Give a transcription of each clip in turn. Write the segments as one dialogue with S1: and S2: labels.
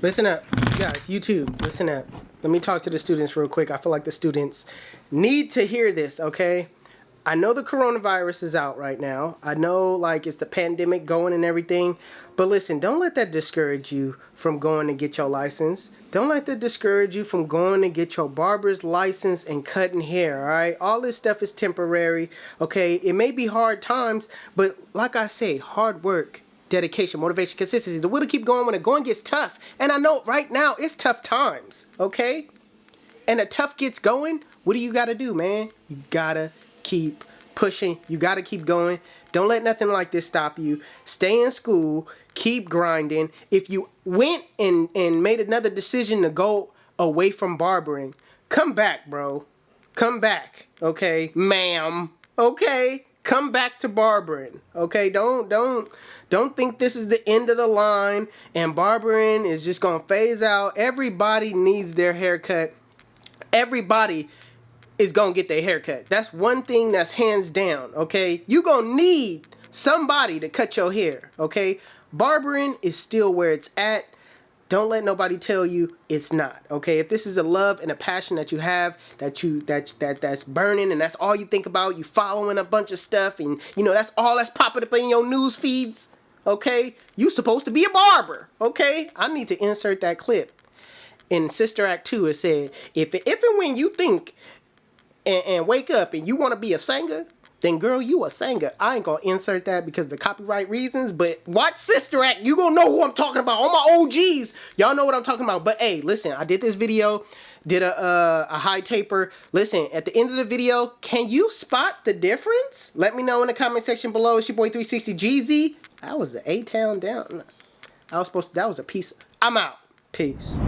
S1: Listen up, guys, YouTube, listen up. Let me talk to the students real quick. I feel like the students need to hear this, okay? I know the coronavirus is out right now. I know, like, it's the pandemic going and everything. But listen, don't let that discourage you from going to get your license. Don't let that discourage you from going to get your barber's license and cutting hair, all right? All this stuff is temporary, okay? It may be hard times, but like I say, hard work, dedication, motivation, consistency. The will to keep going when the going gets tough. And I know right now it's tough times, okay? And the tough gets going, what do you got to do, man? You got to keep pushing. You got to keep going. Don't let nothing like this stop you. Stay in school. Keep grinding. If you went and made another decision to go away from barbering, come back, bro. Come back, okay, ma'am. Okay, come back to barbering. Okay, don't think this is the end of the line and barbering is just gonna phase out. Everybody needs their haircut. Everybody is gonna get their haircut. That's one thing that's hands down, okay? You gonna need somebody to cut your hair, okay? Barbering is still where it's at. Don't let nobody tell you it's not, okay? If this is a love and a passion that you have, that's burning and that's all you think about, you following a bunch of stuff and you know that's all that's popping up in your news feeds, okay? You supposed to be a barber, okay? I need to insert that clip. In Sister Act 2, it said, if and when you think and wake up and you want to be a singer, then girl, you a singer. I ain't gonna insert that because of the copyright reasons, but watch Sister Act. You gonna know who I'm talking about. All my OGs, y'all know what I'm talking about. But hey, listen, I did this video, did a high taper. Listen, at the end of the video, can you spot the difference? Let me know in the comment section below. It's your boy 360 GZ. That was the A-Town down. That was a piece. I'm out. Peace.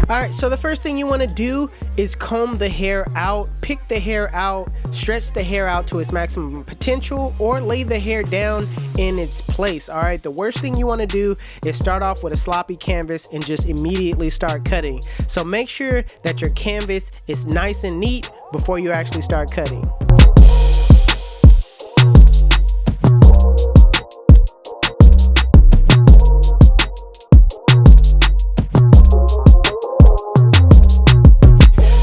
S1: Alright, so the first thing you want to do is comb the hair out, pick the hair out, stretch the hair out to its maximum potential, or lay the hair down in its place. Alright, the worst thing you want to do is start off with a sloppy canvas and just immediately start cutting. So make sure that your canvas is nice and neat before you actually start cutting.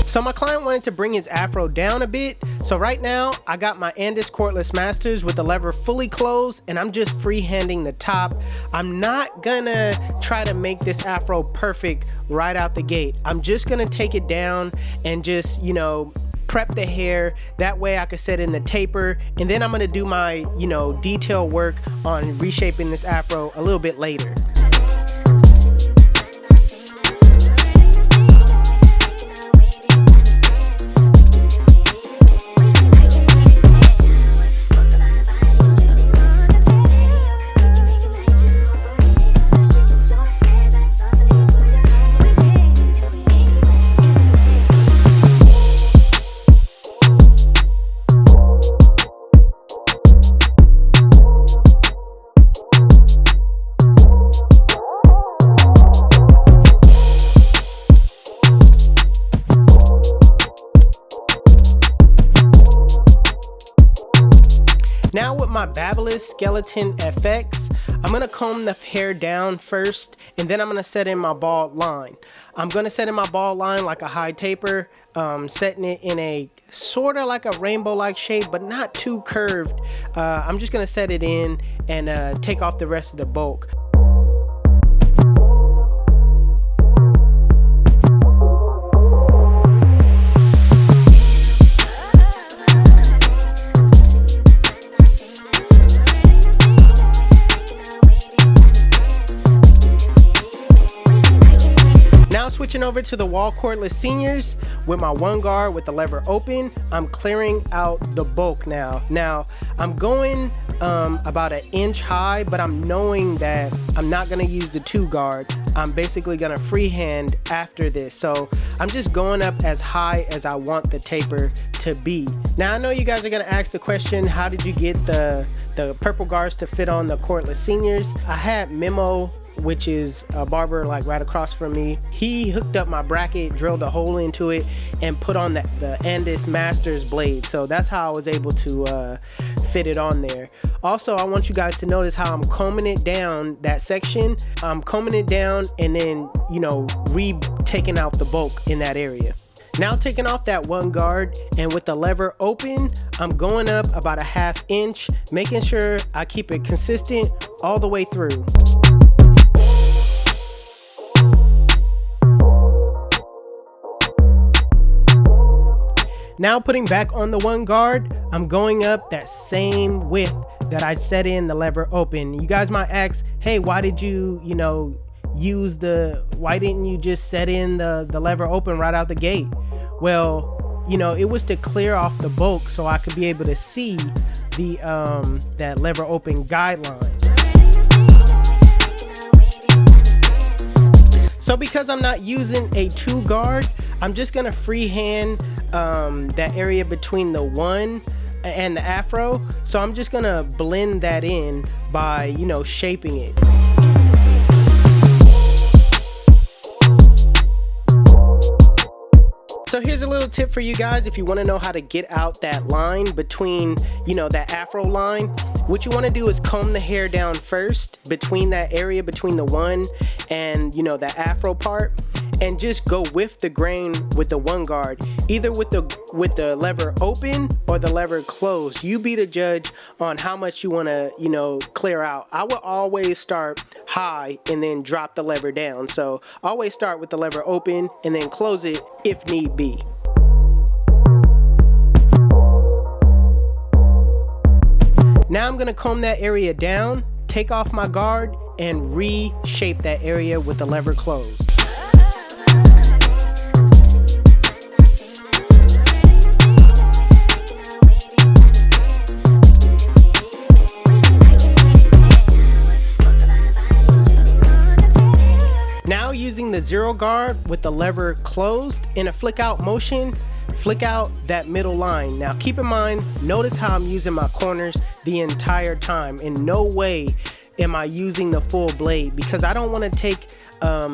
S1: So my client wanted to bring his afro down a bit. So right now I got my Andis cordless masters with the lever fully closed and I'm just freehanding the top. I'm not gonna try to make this afro perfect right out the gate. I'm just gonna take it down and just, you know, prep the hair. That way I can set in the taper and then I'm gonna do my, you know, detail work on reshaping this afro a little bit later. Now with my Babyliss Skeleton FX, I'm gonna comb the hair down first and then I'm gonna set in my bald line. I'm gonna set in my bald line like a high taper, setting it in a sort of like a rainbow-like shape, but not too curved. I'm just gonna set it in and take off the rest of the bulk. Switching over to the wall cordless seniors with my one guard with the lever open. I'm clearing out the bulk now. Now I'm going about 1 inch high, but I'm knowing that I'm not gonna use the 2 guard. I'm basically gonna freehand after this. So I'm just going up as high as I want the taper to be. Now I know you guys are gonna ask the question, how did you get the purple guards to fit on the cordless seniors? I had Memo, which is a barber like right across from me. He hooked up my bracket, drilled a hole into it, and put on the Andis Masters blade. So that's how I was able to fit it on there. Also, I want you guys to notice how I'm combing it down that section. I'm combing it down and then, you know, taking out the bulk in that area. Now taking off that one guard, and with the lever open, I'm going up about 1/2 inch, making sure I keep it consistent all the way through. Now putting back on the one guard, I'm going up that same width that I set in the lever open. You guys might ask, hey, why did you, why didn't you just set in the lever open right out the gate? Well, it was to clear off the bulk so I could be able to see the that lever open guideline. So because I'm not using a 2 guard, I'm just gonna freehand that area between the 1 and the afro. So I'm just gonna blend that in by, shaping it. So here's a little tip for you guys if you want to know how to get out that line between, that afro line. What you want to do is comb the hair down first between that area between the 1 and, that afro part, and just go with the grain with the one guard, either with the lever open or the lever closed. You be the judge on how much you want to, clear out. I would always start high and then drop the lever down. So always start with the lever open and then close it if need be. Now I'm gonna comb that area down, take off my guard, and reshape that area with the lever closed. Now using the 0 guard with the lever closed in a flick out motion, flick out that middle line. Now keep in mind, notice how I'm using my corners the entire time. In no way am I using the full blade, because I don't want to take a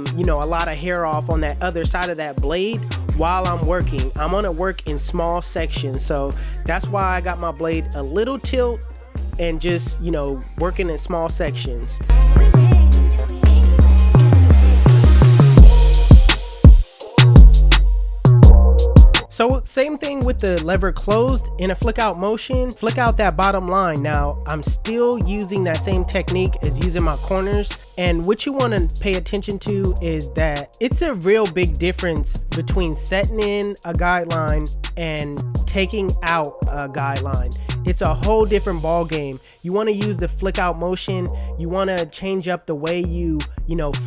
S1: lot of hair off on that other side of that blade while I'm working. I'm gonna work in small sections, so that's why I got my blade a little tilt and just working in small sections. So same thing with the lever closed, in a flick out motion, flick out that bottom line. Now I'm still using that same technique as using my corners. And what you want to pay attention to is that it's a real big difference between setting in a guideline and taking out a guideline. It's a whole different ball game. You want to use the flick out motion. You want to change up the way you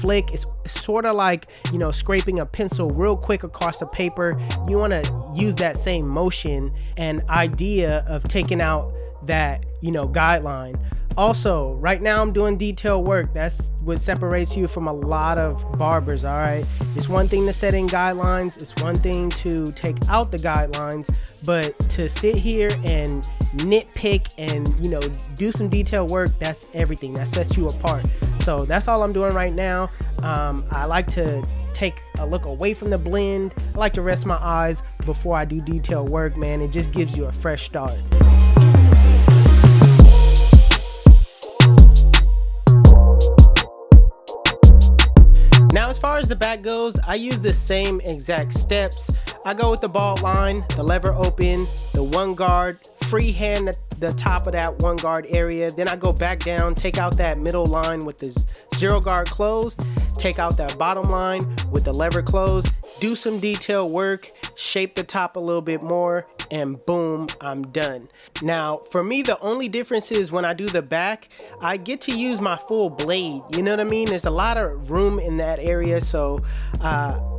S1: flick. It's sort of like, scraping a pencil real quick across the paper. You want to use that same motion and idea of taking out that, guideline. Also, right now I'm doing detail work. That's what separates you from a lot of barbers, all right? It's one thing to set in guidelines. It's one thing to take out the guidelines, but to sit here and nitpick and, do some detail work, that's everything. That sets you apart. So that's all I'm doing right now. I like to take a look away from the blend. I like to rest my eyes before I do detail work, man. It just gives you a fresh start. Now, as far as the back goes, I use the same exact steps. I go with the ball line, the lever open, the one guard, freehand the top of that one guard area. Then I go back down, take out that middle line with the 0 guard closed, take out that bottom line with the lever closed, do some detail work, shape the top a little bit more, and boom, I'm done. Now, for me, the only difference is when I do the back, I get to use my full blade. You know what I mean? There's a lot of room in that area, so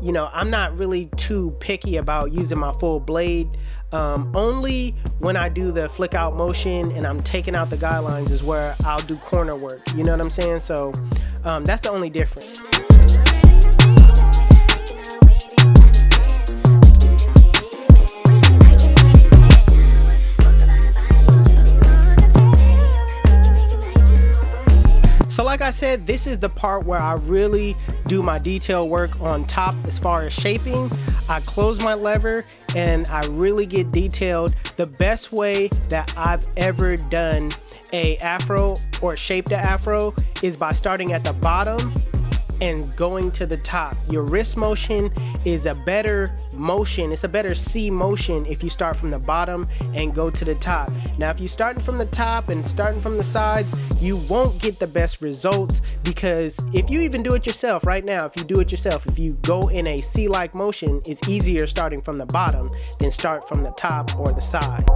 S1: you know, I'm not really too picky about using my full blade. Only when I do the flick out motion and I'm taking out the guidelines is where I'll do corner work. You know what I'm saying? So that's the only difference. So like I said, this is the part where I really do my detail work on top as far as shaping. I close my lever and I really get detailed. The best way that I've ever done a afro or shaped an afro is by starting at the bottom and going to the top. Your wrist motion is a better motion. It's a better C motion if you start from the bottom and go to the top. Now, if you're starting from the top and starting from the sides, you won't get the best results, because if you even do it yourself right now, if you do it yourself, if you go in a C-like motion, it's easier starting from the bottom than start from the top or the side.